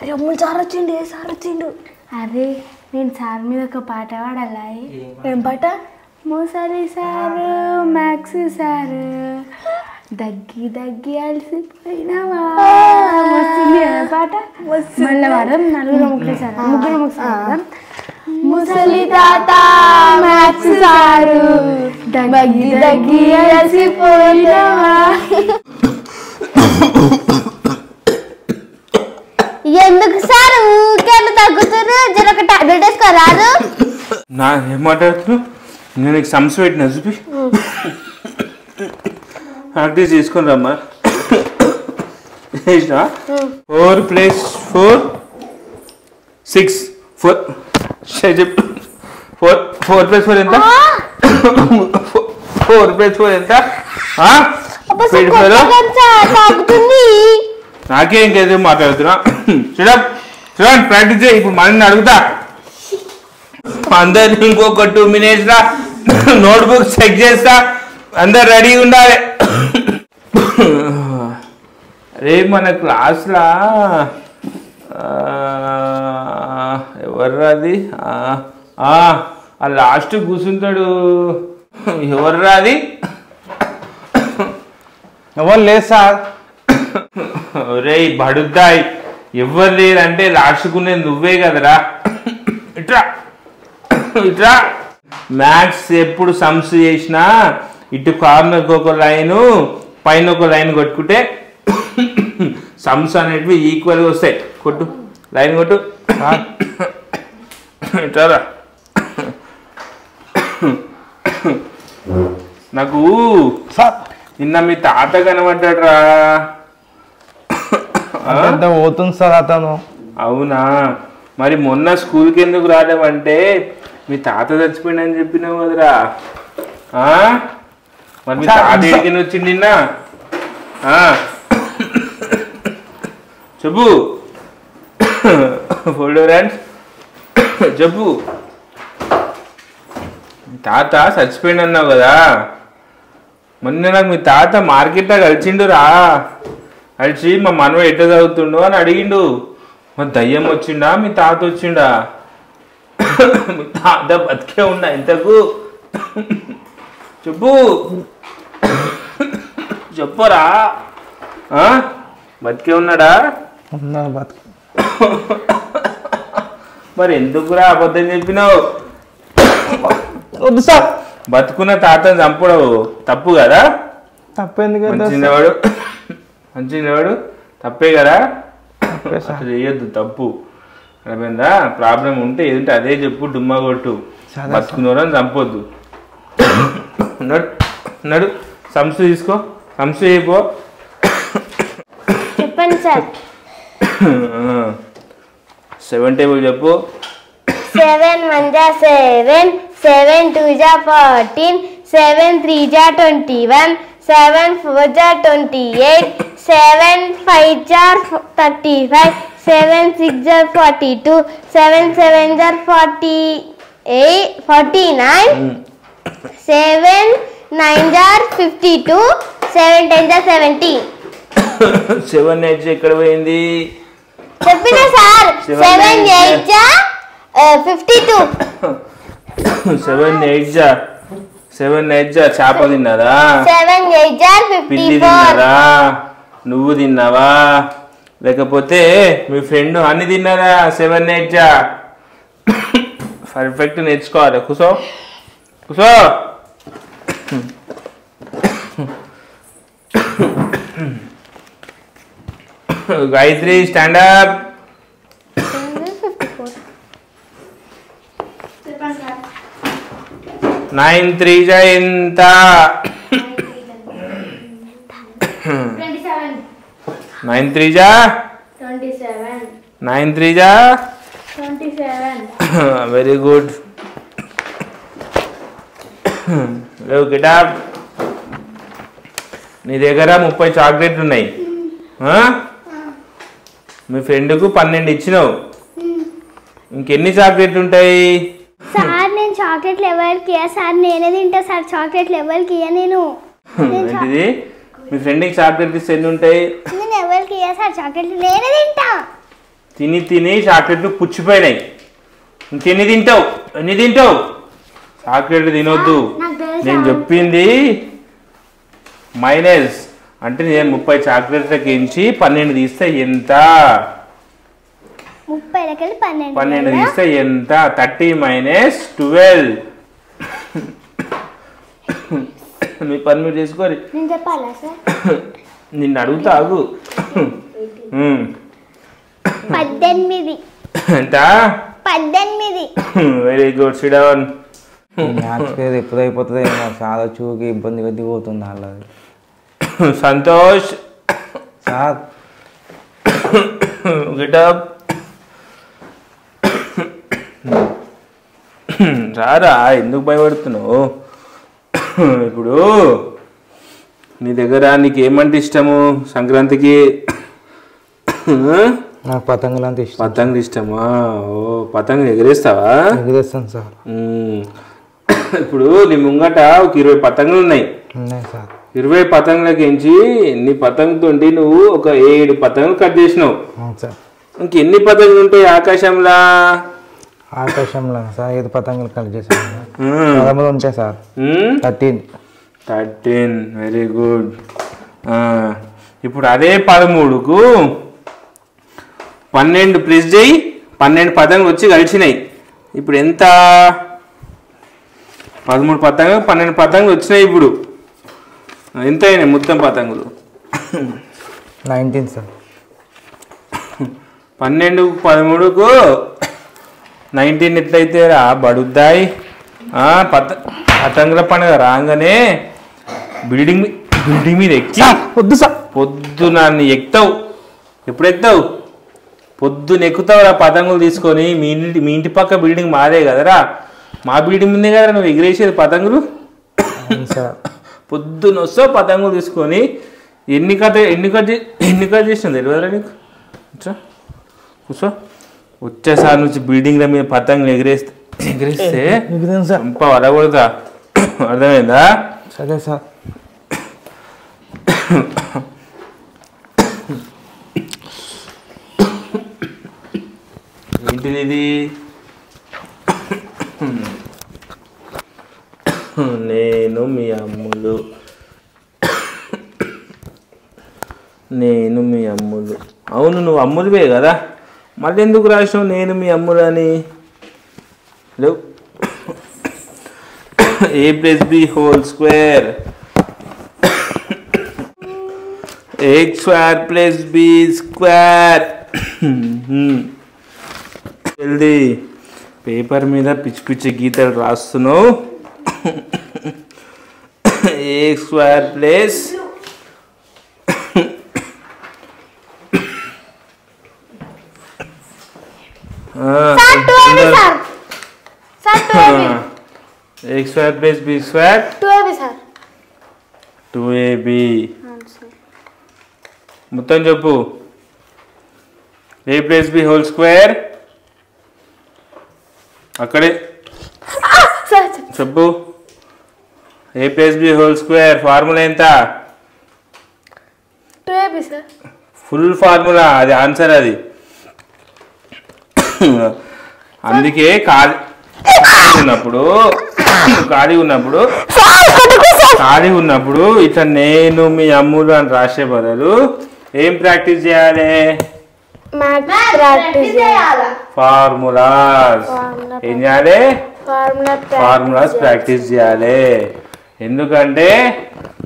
అరే అమ్ములు సార్ వచ్చిండు. అరే నేను సార్ మీద ఒక పాట పాడాలా? ఏం పాట? ముసలి సారు మ్యాథ్స్ సారు దగ్గి దగ్గి అలసిపోయినావా పాట. మళ్ళీ వారం ముగ్గురు ఒకసారి ముసలి తాత మ్యాథ్స్ సారు దగ్గి దగ్గి అలసిపోయినావా. ఎందుకు సార్ ఊరికే తగ్గుతారు? జరొక టాబ్లెట్ వేసుకోరాదు. నా ఏం మాట్లాడుతున్నావు? నేను నీకు సంస్థ పెట్టిన చూపి ప్రాక్టీస్ తీసుకొని రమ్మా. 4 + 4 6 4 చెప్పు. 4 + 4 ఎంత? 4 + 4 ఎంత? నాకే ఇంకేదో మాట్లాడుతున్నా. చూడండి ప్రాక్టీస్ చేయి. ఇప్పుడు మనల్ని అడుగుతా. అందరు ఇంకొక 2 minutes రా నోట్బుక్ చెక్ చేస్తా. అందరు రెడీ ఉండాలి. అరే మన క్లాస్లా ఎవర్రాది? ఆ లాస్ట్ కూర్చుంటాడు. ఎవర్రాది? ఎవరు లేదు సార్. ఒరే బడుద్దాయి, ఎవరు లేరంటే లాస్ట్కునేది నువ్వే కదరా. ఇట్రా ఇట్రా. మ్యాథ్స్ ఎప్పుడు సమ్స్ చేసినా ఇటు కార్నర్కి ఒక లైను పైన ఒక లైన్ కొట్టుకుంటే సమ్స్ అనేటివి ఈక్వల్గా వస్తాయి. కొట్టు, లైన్ కొట్టు. ఇట్రా. నాకు నిన్న మీ తాత కనబడ్డాడు రా. పోతుంది సార్ అతను. అవునా? మరి మొన్న స్కూల్కి ఎందుకు రాలేవంటే మీ తాత చచ్చిపోయిందని చెప్పినావు కదరా. మరి మీ తాత ఎడికి వచ్చింది నిన్న? చెప్పు ఫోల్డోరాన్స్ చెప్పు. మీ తాత చచ్చిపోయింది అన్నావు కదా. మొన్న నాకు మీ తాత మార్కెట్లో కలిసిండురా. కలిసి మా మనవ ఎట్ట చదువుతుండో అని అడిగిండు. మరి దయ్యం వచ్చిండా మీ తాత వచ్చిండా? మీ తాత బతికే ఉండా ఇంతకు? చెప్పు చెప్పరా. బతికే ఉన్నాడా? మరి ఎందుకురా అబద్ధం చెప్పినావు? వద్దు సార్. బతుకున్న తాతను చంపడం తప్పు కదా? తప్పెందుకు? మంచివాడు తప్పే కదా. అసలు చేయొద్దు, తప్పు. అర్థమైందా? ప్రాబ్లం ఉంటే ఏదంటే అదే చెప్పు, డుమ్మా కొట్టు. బతుకున్నోరని చంపొద్దు. నడు సంస్థ తీసుకో, సంస్థ అయిపో. చెప్పండి సార్. 7 టేబుల్ చెప్పు. 7 × 1 = 7, 7 × 2 = 14, 7 × 3 = 21, 7 × 4 = 28, 7 × 5 = 35, 7 × 6 = 42, 7 × 7 = 49, 7 × 9 = 52, 7 × 10 = 70. 7 8 ఎక్కడ పోయింది? చెప్పినా సార్. 7 8 52. 7 8 చేప తిన్నదా? 7 8 పిల్లి 54. తిన్నారా? నువ్వు తిన్నావా? లేకపోతే మీ ఫ్రెండ్ అన్ని తిన్నారా? 7 8 పర్ఫెక్ట్ నేర్చుకోవాలి. కూసో కూసో. Gayatri stand up. 9 3 ఎంత? 9 3 27. 9 3 27. Very good. Get up. నీ దగ్గర 30 చాక్లెట్లు ఉన్నాయి. మీ ఫ్రెండ్కు 12 ఇచ్చినావు. ఇంకెన్ని చాక్లెట్లు ఉంటాయి? సార్ నేను చాక్లెట్లు ఎవరికి సార్ నేనే తింటా సార్. చాక్లెట్లు ఎవరికి నేను. ఏంటిది? మీ ఫ్రెండ్కి చాక్లెట్ ఇస్తే ఎన్ని ఉంటాయి? నేను ఎవరికి సార్ చాక్లెట్లు నేనే తింటా. తిని తిని చాక్లెట్లు పుచ్చిపోయినాయి. ఇంకెన్ని తింటావు? ఎన్ని తింటావు? చాక్లెట్లు తినొద్దు. నేను చెప్పింది మైనస్ అంటే నేను 30 చాక్లెట్లకి ఎంచి 12 తీస్తే ఎంత? 12 తీస్తే ఎంత? 30 - 12. మీ పని మీరు చేసుకోరి. నేను చెప్పాలా సార్? నిన్ను అడుగుతా ఆగు. 18. ఎంత? 18. Very good. SIT down. Maths ఎప్పుడు అయిపోతుంది చాలా చూకి ఇబ్బంది కొద్ది పోతుంది వాళ్ళది. సంతోష్ సార్ గెటప్ రారా, ఎందుకు భయపడుతున్నావు? ఇప్పుడు నీ దగ్గర నీకు ఏమంటే ఇష్టము సంక్రాంతికి? నాకు పతంగులు అంత ఇష్టం. పతంగులు ఇష్టమా? ఓ పతంగులు ఎగరేస్తావా? ఎగిరేస్తాను సార్. ఇప్పుడు నీ ముంగట ఒక 20 పతంగులు ఉన్నాయి. ఉన్నాయి సార్. 20 పతంగులకి ఎంచి నీ పతంగుతోండి నువ్వు ఒక 7 పతంగులు కట్ చేసినావు. అవును సార్. ఇంకెన్ని పతంగులు ఉంటాయి ఆకాశంలో? ఆకాశంలో సార్ 5 పతంగులు కట్ చేశాను. 13 ఉంటాయి సార్. 13. Very good. ఇప్పుడు అదే 13కు 12 ప్లస్ చేయి. 12 పతంగులు వచ్చి కలిసినాయి. ఇప్పుడు ఎంత? 13 పతంగులు 12 పతంగులు వచ్చినాయి. ఇప్పుడు ఎంత అయినాయి మొత్తం పతంగులు? 19 సార్. 12 13కు 19 ఎట్లయితే రా బడుద్దాయి. పతంగుల పండుగ రాగానే బిల్డింగ్ మీద ఎక్కి వద్దు సార్. పొద్దున ఎక్కుతావు. ఎప్పుడు ఎక్కుతావు? పొద్దున ఎక్కుతావు రా పతంగులు తీసుకొని. మీ ఇంటి పక్క బిల్డింగ్ మాదే కదరా, మా బిల్డింగ్ ముందే కదా నువ్వు ఎగిరేసేది పతంగులు. పొద్దున వస్తావు పతంగులు తీసుకొని. ఎన్ని కట్ చేసినావు తెలియదురా నీకు? కూర్చో. వచ్చేసారి నుంచి బిల్డింగ్ల మీద పతంగులు ఎగిరేస్తే పంప వరకూడదా? అర్థమైందా? సరే సార్. ఏంటిది ఇది? నేను మీ అమ్ములు. నేను మీ అమ్ములు. అవును నువ్వు అమ్ములువే కదా, మళ్ళీ ఎందుకు రాసావు నేను మీ అమ్ములు అని? లేవు. A + B whole square x² + b². జల్దీ పేపర్ మీద పిచ్చి పిచ్చి గీతలు రాస్తున్నావు. x² x² + b². 2AB sir. 2ab. మొత్తం చెప్పు. A + b whole square. అక్కడే చెప్పు. A + b whole square formula ఎంత? 2AB sir. ఫుల్ ఫార్ములా, అది ఆన్సర్. అది అందుకే ఖాళీ ఉన్నప్పుడు ఇట్లా నేను మీ అమ్ములు అని రాసే బదులు ఏం ప్రాక్టీస్ చేయాలి? ఫార్ములాస్. ఏం చేయాలి? ఫార్ములాస్ ప్రాక్టీస్ చేయాలి. ఎందుకంటే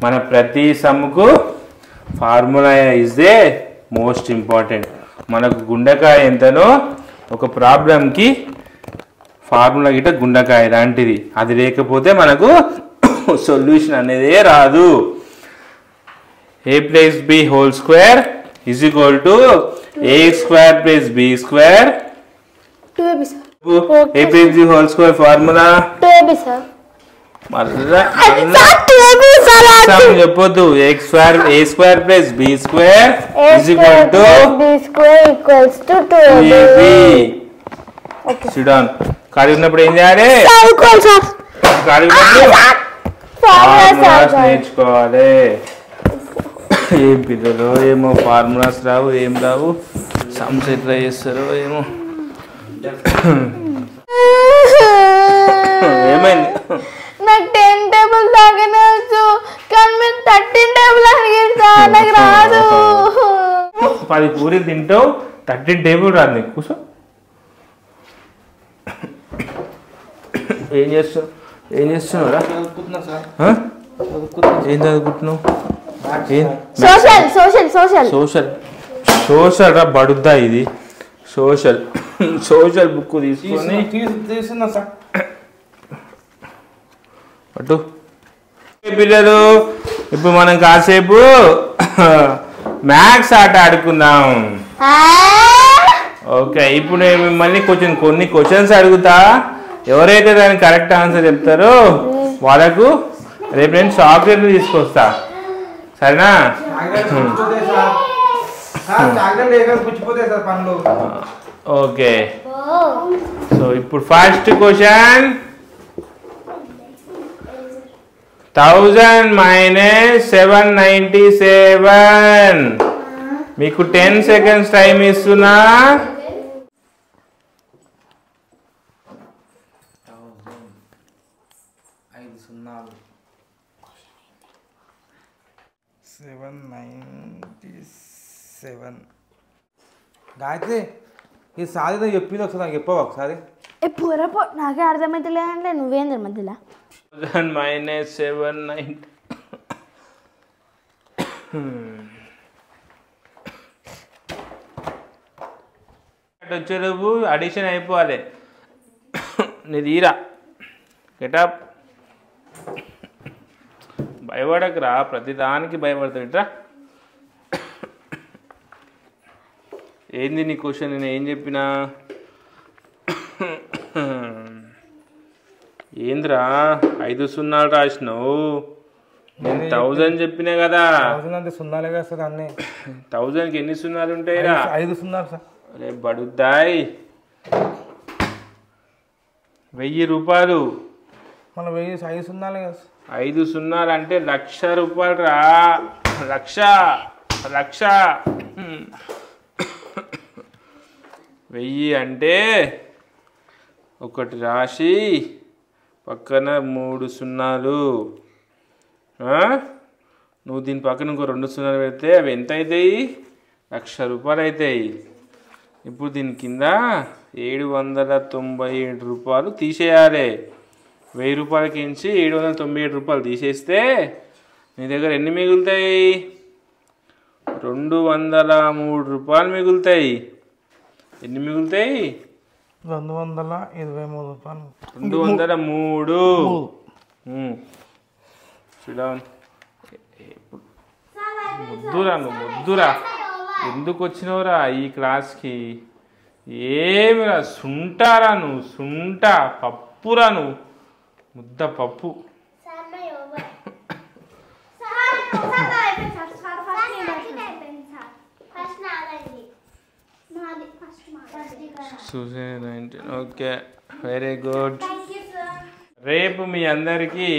మన ప్రతి సమ్ముకు formula is the most important. మనకు గుండెకాయ ఎంతనో ఒక ప్రాబ్లంకి ఫార్ములా గిట్ట గుండెకాయ లాంటిది. అది లేకపోతే మనకు సొల్యూషన్ అనేది రాదు. A + b whole square = ax² + b². 2AB sir. A + b whole square formula 2AB sir. మళ్ళా చెప్పొద్దు. a² + b² = Sit down. ఖాళీ ఉన్నప్పుడు ఏం చేయాలి? ఖాళీ ఉన్నప్పుడు ఫార్ములాస్ నేర్చుకోవాలి. ఏం పిల్లలు ఏమో ఫార్ములాస్ రావు ఏం రావు సమ్స్ ఎట్లా చేస్తారో ఏమో. ఏమైంది? నాకు 10 టేబుల్ దాకానే వచ్చు కానీ మీరు 13 టేబుల్ అడిగారు సార్, నాకు రాదు. 10 పూరీలు తింటావు 13 టేబుల్ రాదు నీకు. కూర్చో. ఏం చేస్తున్నావురా? ఏం చదువుకుంటున్నావు? Social social social social social రా బడుద్దా ఇది. సోషల్ బుక్ తీసుకొని తీసుకున్నా సార్. పట్టు. పిల్లలు ఇప్పుడు మనం కాసేపు మ్యాథ్స్ ఆట ఆడుకుందాం. ఓకే, ఇప్పుడు నేను మిమ్మల్ని కొన్ని క్వశ్చన్స్ అడుగుతా. ఎవరైతే దానికి కరెక్ట్ ఆన్సర్ చెప్తారో వాళ్ళకు రేపు నేను చాక్లెట్లు తీసుకొస్తా. సరేనా? ఓకే, సో ఇప్పుడు ఫస్ట్ క్వశ్చన్ 1000 - 797. మీకు 10 seconds టైం ఇస్తున్నా. 797. గాయత్రి ఈ సాధితో చెప్పింది ఒకసారి నాకు చెప్పావు ఒకసారి. పూరపో నాకే అర్థమైతే లేదంటే నువ్వేంద్ర మధ్యలో 1000 - 790. వచ్చేలోపు అడిషన్ అయిపోవాలి. నీ తీరా గెటప్. భయపడకురా, ప్రతిదానికి భయపడతాడురా. ఏంది నీ క్వశ్చన్? నేను ఏం చెప్పినా? ఏంద్రా 5 సున్నాలు రాసినావు? నేను 1000 చెప్పినా కదా. 1000 అంటే సున్నాలే కదా సార్ అన్నీ. 1000కి ఎన్ని సున్నాలు ఉంటాయిరా? 5 సున్నాలు సార్. అరే బడుద్దాయి. 1000 రూపాయలు. మన 5 సున్నాలే కదా సార్. 5 సున్నాలు అంటే 1,00,000 రూపాయలు రా. లక్ష 1000 అంటే ఒకటి రాసి పక్కన 3 సున్నాలు. నువ్వు దీని పక్కన ఇంకో 2 సున్నాలు పెడితే అవి ఎంత అవుతాయి? 1,00,000 రూపాయలు అవుతాయి. ఇప్పుడు దీని కింద 797 రూపాయలు తీసేయాలి. 1000 రూపాయలకి నుంచి 797 రూపాయలు తీసేస్తే నీ దగ్గర ఎన్ని మిగులుతాయి? 203 రూపాయలు మిగులుతాయి. ఎన్ని మిగులుతాయి? 223 రూపాయలు. 203. ముద్దురా ఎందుకు వచ్చినవురా ఈ క్లాస్కి? ఏమిరా సుంటారా నువ్వు? పప్పురా నువ్వు, ముద్ద పప్పు. Okay, very good. రేపు మీ అందరికీ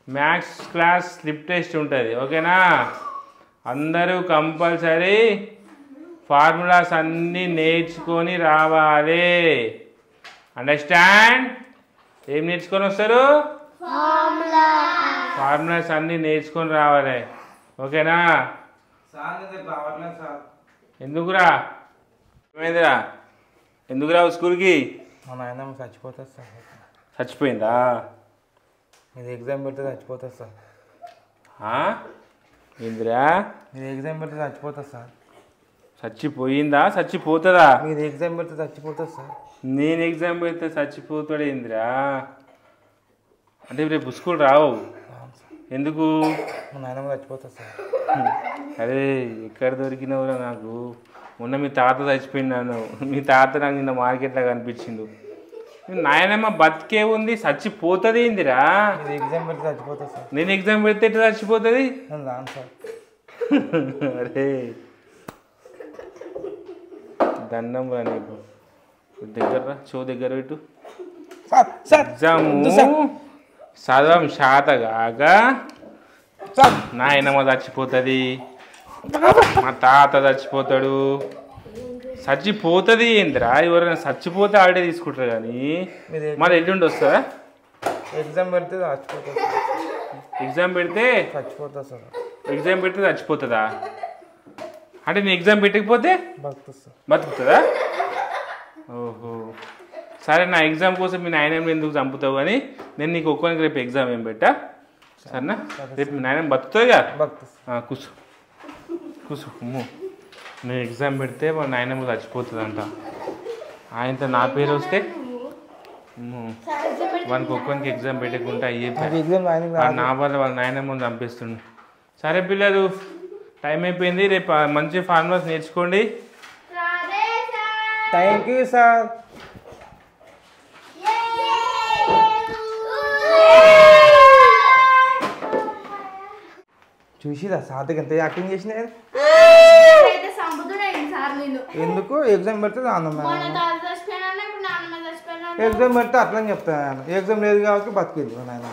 మ్యాథ్స్ క్లాస్ స్లిప్ టెస్ట్ ఉంటుంది. ఓకేనా? అందరూ కంపల్సరీ ఫార్ములాస్ అన్నీ నేర్చుకొని రావాలి. అండర్స్టాండ్? ఏం నేర్చుకొని వస్తారు? ఫార్ములాస్ అన్నీ నేర్చుకొని రావాలి. ఓకేనా? ఎందుకురా? ఏమైందిరా? ఎందుకు రావు స్కూల్కి? మా నాయనమ్మ చచ్చిపోతుంది సార్. చచ్చిపోయిందా? మీరు ఎగ్జామ్ పెడితే చచ్చిపోతుంది సార్. ఏందిరా? మీరు ఎగ్జామ్ పెడితే చచ్చిపోతుంది సార్. చచ్చిపోయిందా? చచ్చిపోతుందా? మీరు ఎగ్జామ్ పెడితే చచ్చిపోతుంది సార్. నేను ఎగ్జామ్ పెడితే చచ్చిపోతాడు ఏందిరా? అంటే రేపు స్కూల్ రావు. ఎందుకు? మా నాయనమ్మ చచ్చిపోతుంది సార్. అరే ఎక్కడ దొరికినవురా నాకు? మొన్న మీ తాత చచ్చిపోయినాను. మీ తాత నాకు నిన్న మార్కెట్లో కనిపించిండు. నాయనమ్మ బతికే ఉంది, చచ్చిపోతుంది ఏందిరా? మీరు ఎగ్జామ్ పెడితే చచ్చిపోతుంది సార్. నేను ఎగ్జామ్ పెడితే ఎట్లా చచ్చిపోతుంది? నేను రాను సార్. అరే దండం రా నీకు. దగ్గర దగ్గర పెట్టు. ఎగ్జాము చదవం శాతగాక నాయనమ్మ చచ్చిపోతుంది, మా తాత చచ్చిపోతాడు. చచ్చిపోతుంది ఏందిరా, ఎవరైనా చచ్చిపోతే ఆడే తీసుకుంటారు కానీ మరి ఎల్లుండి వస్తుందా? ఎగ్జామ్ పెడితే చచ్చిపోతుంది. ఎగ్జామ్ పెడితే చచ్చిపోతా సార్. ఎగ్జామ్ పెడితే చచ్చిపోతుందా? అంటే నేను ఎగ్జామ్ పెట్టకపోతే బతుకుతుందా? ఓహో సరే, నా ఎగ్జామ్ కోసం మీ నాయనమ్మ ఎందుకు చంపుతావు అని నేను నీకు ఒక్కొనికి రేపు ఎగ్జామ్ ఏం పెట్టా సరేనా? రేపు మీ నాయనమ్మ బతుకుతుందిగా. కూర్చో కూర్చో. నేను ఎగ్జామ్ పెడితే వాళ్ళ నాయనమ్మ చచ్చిపోతుందంట. ఆయనతో నా పేరు వస్తే వానికి ఒక్కొనికి ఎగ్జామ్ పెట్టకుండా అయ్యే నా వల్ల వాళ్ళ నాయనమ్మని చంపేస్తుండు. సరే పిల్లలు, టైం అయిపోయింది. రేపు మంచి ఫార్ములాస్ నేర్చుకోండి. Thank you sir. చూసిరా సార్కి ఎంత యాక్టింగ్ చేసిన. ఎందుకు ఎగ్జామ్ పెడితే ఎగ్జామ్ పెడితే అట్లని చెప్తాను. ఎగ్జామ్ లేదు కాబట్టి బతికింది నాయన.